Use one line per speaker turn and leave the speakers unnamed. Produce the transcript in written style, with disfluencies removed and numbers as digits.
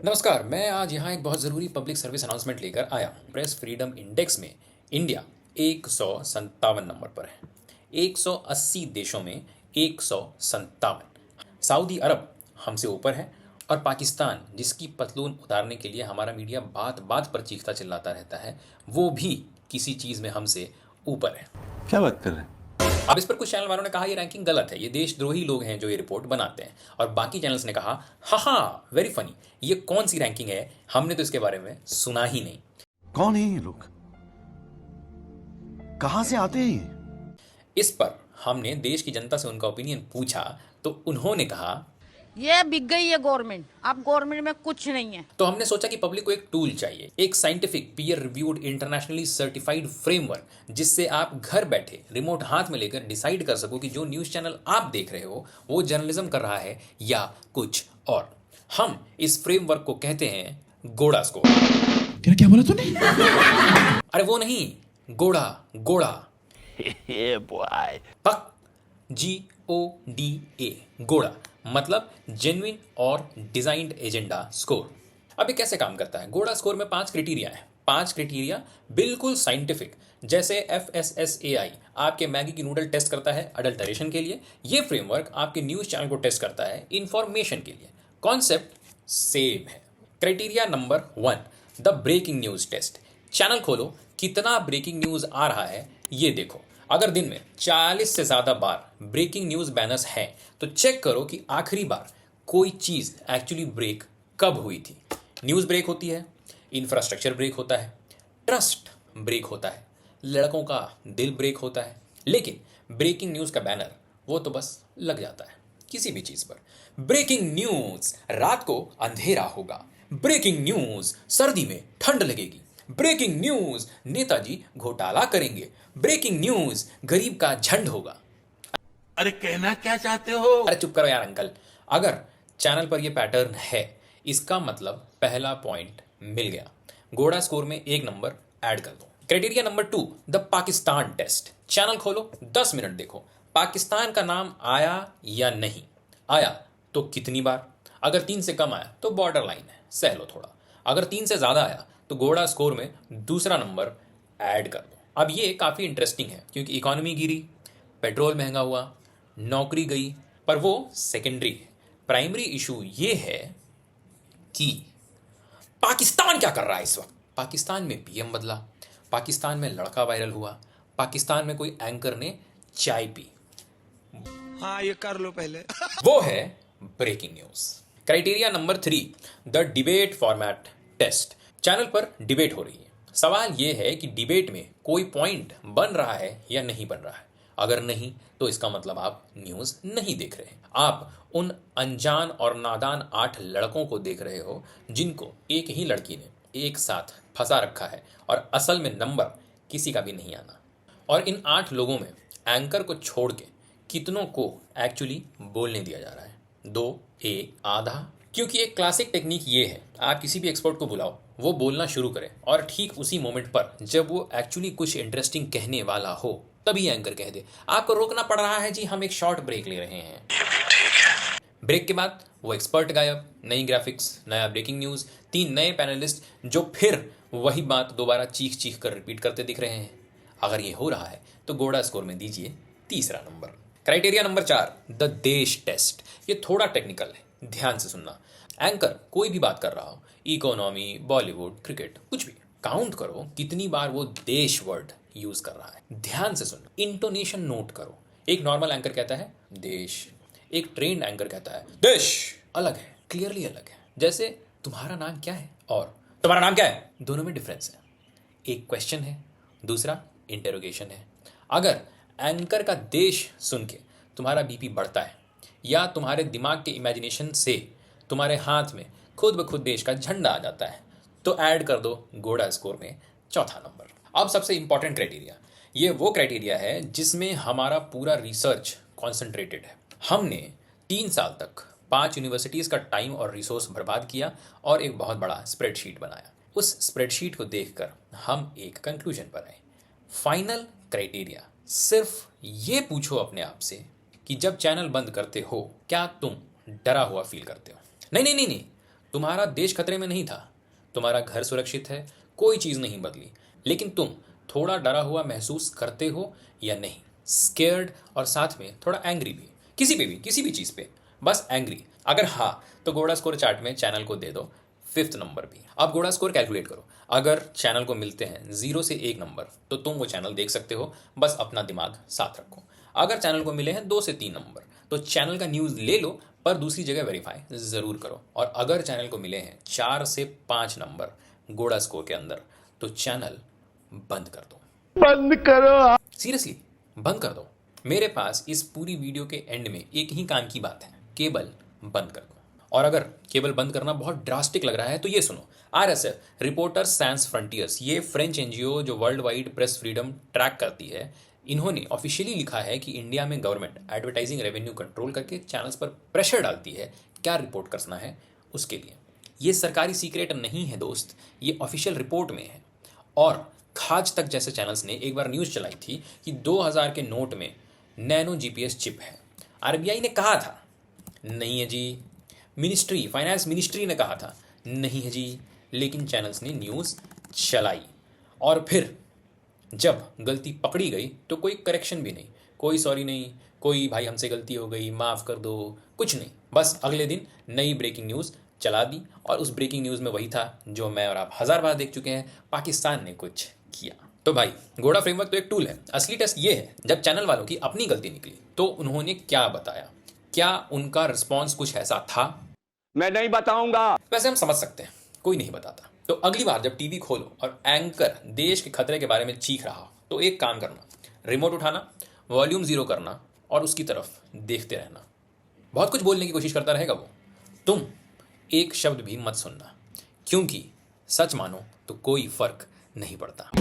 नमस्कार। मैं आज यहाँ एक बहुत ज़रूरी पब्लिक सर्विस अनाउंसमेंट लेकर आया हूँ। प्रेस फ्रीडम इंडेक्स में इंडिया 157 नंबर पर है। 180 देशों में 157। सऊदी अरब हमसे ऊपर है और पाकिस्तान, जिसकी पतलून उतारने के लिए हमारा मीडिया बात बात पर चीखता चिल्लाता रहता है, वो भी किसी चीज़ में हमसे ऊपर है।
क्या बात कर रहे हैं?
अब इस पर कुछ चैनल वालों ने कहा ये रैंकिंग गलत है, ये देशद्रोही लोग हैं जो ये रिपोर्ट बनाते हैं, और बाकी चैनल्स ने कहा हाँ वेरी फनी, ये कौन सी रैंकिंग है, हमने तो इसके बारे में सुना ही नहीं।
कौन है ये लोग? कहां से आते हैं ये?
इस पर हमने देश की जनता से उनका ओपिनियन पूछा तो उन्होंने कहा
ये बिक गई है गवर्नमेंट, अब गवर्नमेंट में कुछ नहीं है।
तो हमने सोचा कि पब्लिक को एक टूल चाहिए, एक scientific peer reviewed internationally certified framework, जिससे आप घर बैठे रिमोट हाथ में लेकर डिसाइड कर सको कि जो न्यूज़ चैनल आप देख रहे हो वो जर्नलिज्म कर रहा है या कुछ और। हम इस फ्रेमवर्क को कहते हैं गोड़ा स्कोर।
क्या बोला तूने?
अरे वो नहीं, गोड़ा गोड़ा
बॉय।
पक GODA, गोड़ा मतलब जेन्युइन और डिजाइंड एजेंडा स्कोर। अब ये कैसे काम करता है? गोड़ा स्कोर में 5 क्राइटेरिया है। 5 क्राइटेरिया बिल्कुल साइंटिफिक, जैसे FSSAI आपके मैगी की नूडल टेस्ट करता है अडल्टरेशन के लिए, ये फ्रेमवर्क आपके न्यूज चैनल को टेस्ट करता है इंफॉर्मेशन के लिए। कॉन्सेप्ट सेम है। Criteria number 1, the breaking news test. Channel खोलो, कितना ब्रेकिंग न्यूज आ रहा है ये देखो। अगर दिन में 40 से ज़्यादा बार ब्रेकिंग न्यूज़ बैनर्स हैं तो चेक करो कि आखिरी बार कोई चीज़ एक्चुअली ब्रेक कब हुई थी। न्यूज़ ब्रेक होती है, इंफ्रास्ट्रक्चर ब्रेक होता है, ट्रस्ट ब्रेक होता है, लड़कों का दिल ब्रेक होता है, लेकिन ब्रेकिंग न्यूज़ का बैनर वो तो बस लग जाता है किसी भी चीज़ पर। ब्रेकिंग न्यूज़, रात को अंधेरा होगा। ब्रेकिंग न्यूज़, सर्दी में ठंड लगेगी। ब्रेकिंग न्यूज, नेताजी घोटाला करेंगे। ब्रेकिंग न्यूज, गरीब का झंड होगा।
अरे कहना क्या चाहते हो?
अरे चुप करो यार अंकल। अगर चैनल पर यह पैटर्न है, इसका मतलब पहला पॉइंट मिल गया। गोड़ा स्कोर में 1 नंबर ऐड कर दो। Criteria number 2, the Pakistan test. Channel खोलो, 10 मिनट देखो, पाकिस्तान का नाम आया या नहीं आया तो कितनी बार। अगर 3 से कम आया तो बॉर्डर लाइन है, सह लो थोड़ा। अगर 3 से ज़्यादा आया तो गोड़ा स्कोर में दूसरा नंबर ऐड कर दो। अब ये काफ़ी इंटरेस्टिंग है क्योंकि इकोनॉमी गिरी, पेट्रोल महंगा हुआ, नौकरी गई, पर वो सेकेंडरी है। प्राइमरी इशू ये है कि पाकिस्तान क्या कर रहा है इस वक्त। पाकिस्तान में PM बदला, पाकिस्तान में लड़का वायरल हुआ, पाकिस्तान में कोई एंकर ने चाय पी।
हाँ ये कर लो पहले।
वो है breaking news. Criteria number 3, the debate format test. Channel पर डिबेट हो रही है, सवाल यह है कि डिबेट में कोई पॉइंट बन रहा है या नहीं बन रहा है। अगर नहीं तो इसका मतलब आप न्यूज़ नहीं देख रहे हैं। आप उन अनजान और नादान 8 लड़कों को देख रहे हो जिनको एक ही लड़की ने एक साथ फंसा रखा है और असल में नंबर किसी का भी नहीं आना। और इन 8 लोगों में एंकर को छोड़ के कितनों को एक्चुअली बोलने दिया जा रहा है? 2, 1, आधा। क्योंकि एक क्लासिक टेक्निक ये है, आप किसी भी एक्सपर्ट को बुलाओ, वो बोलना शुरू करे और ठीक उसी मोमेंट पर जब वो एक्चुअली कुछ इंटरेस्टिंग कहने वाला हो तभी एंकर कह दे आपको रोकना पड़ रहा है जी, हम एक शॉर्ट ब्रेक ले रहे हैं। ब्रेक के बाद वो एक्सपर्ट गायब, नई ग्राफिक्स, नया ब्रेकिंग न्यूज़, 3 नए पैनलिस्ट जो फिर वही बात दोबारा चीख चीख कर रिपीट करते दिख रहे हैं। अगर ये हो रहा है तो गोड़ा स्कोर में दीजिए तीसरा नंबर। क्राइटेरिया नंबर 4, द देश टेस्ट। ये थोड़ा टेक्निकल है, ध्यान से सुनना। एंकर कोई भी बात कर रहा हो, इकोनॉमी, बॉलीवुड, क्रिकेट, कुछ भी, काउंट करो कितनी बार वो देश वर्ड यूज कर रहा है। ध्यान से सुनना, इंटोनेशन नोट करो। एक नॉर्मल एंकर कहता है देश, एक ट्रेंड एंकर कहता है देश। अलग है, क्लियरली अलग है। जैसे तुम्हारा नाम क्या है और तुम्हारा नाम क्या है, दोनों में डिफरेंस है। एक क्वेश्चन है, दूसरा इंटेरोगेशन है। अगर एंकर का देश सुन के तुम्हारा BP बढ़ता है या तुम्हारे दिमाग के इमेजिनेशन से तुम्हारे हाथ में खुद ब खुद देश का झंडा आ जाता है तो ऐड कर दो गोड़ा स्कोर में चौथा नंबर। अब सबसे इंपॉर्टेंट क्राइटेरिया, ये वो क्राइटेरिया है जिसमें हमारा पूरा रिसर्च कॉन्सेंट्रेटेड है। हमने 3 साल तक 5 यूनिवर्सिटीज़ का टाइम और रिसोर्स बर्बाद किया और एक बहुत बड़ा स्प्रेडशीट बनाया। उस स्प्रेडशीट को देखकर हम एक कंक्लूजन पर आए। फाइनल क्राइटेरिया, सिर्फ ये पूछो अपने आप से कि जब चैनल बंद करते हो क्या तुम डरा हुआ फील करते हो? नहीं नहीं नहीं नहीं, तुम्हारा देश खतरे में नहीं था, तुम्हारा घर सुरक्षित है, कोई चीज नहीं बदली, लेकिन तुम थोड़ा डरा हुआ महसूस करते हो या नहीं? स्केयर्ड और साथ में थोड़ा एंग्री भी, किसी पे भी, किसी भी चीज पे, बस एंग्री। अगर हाँ, तो घोड़ा स्कोर चार्ट में चैनल को दे दो 5th नंबर भी। अब घोड़ा स्कोर कैलकुलेट करो। अगर चैनल को मिलते हैं 0 से 1 नंबर तो तुम वो चैनल देख सकते हो, बस अपना दिमाग साथ रखो। अगर चैनल को मिले हैं 2 से 3 नंबर तो चैनल का न्यूज़ ले लो, पर दूसरी जगह वेरीफाई ज़रूर करो। और अगर चैनल को मिले हैं 4 से 5 नंबर घोड़ा स्कोर के अंदर तो चैनल बंद कर दो।
बंद करो।
सीरियसली बंद कर दो। मेरे पास इस पूरी वीडियो के एंड में एक ही काम की बात है, केबल बंद कर दो। और अगर केबल बंद करना बहुत ड्रास्टिक लग रहा है तो ये सुनो, RSF रिपोर्टर्स सैंस फ्रंटियर्स, ये फ्रेंच एनजीओ जो world wide press freedom track करती है, इन्होंने ऑफिशियली लिखा है कि इंडिया में गवर्नमेंट एडवर्टाइजिंग रेवेन्यू कंट्रोल करके चैनल्स पर प्रेशर डालती है क्या रिपोर्ट करना है उसके लिए। ये सरकारी सीक्रेट नहीं है दोस्त, ये ऑफिशियल रिपोर्ट में है। और खाज तक जैसे चैनल्स ने एक बार न्यूज़ चलाई थी कि 2000 के नोट में नैनो GPS चिप है। RBI ने कहा था नहीं है जी, फाइनेंस मिनिस्ट्री ने कहा था नहीं है जी, लेकिन चैनल्स ने न्यूज़ चलाई। और फिर जब गलती पकड़ी गई तो कोई करेक्शन भी नहीं, कोई सॉरी नहीं, कोई भाई हमसे गलती हो गई माफ़ कर दो, कुछ नहीं। बस अगले दिन नई ब्रेकिंग न्यूज़ चला दी और उस ब्रेकिंग न्यूज़ में वही था जो मैं और आप 1000 बार देख चुके हैं, पाकिस्तान ने कुछ किया। तो भाई घोड़ा फ्रेमवर्क तो एक टूल है, असली टेस्ट ये है जब चैनल वालों की अपनी गलती निकली तो उन्होंने क्या बताया, क्या उनका रिस्पॉन्स कुछ ऐसा था?
मैं नहीं बताऊंगा।
वैसे हम समझ सकते हैं, कोई नहीं बताता। तो अगली बार जब टीवी खोलो और एंकर देश के खतरे के बारे में चीख रहा हो तो एक काम करना, रिमोट उठाना, वॉल्यूम 0 करना और उसकी तरफ देखते रहना। बहुत कुछ बोलने की कोशिश करता रहेगा वो, तुम एक शब्द भी मत सुनना, क्योंकि सच मानो तो कोई फर्क नहीं पड़ता।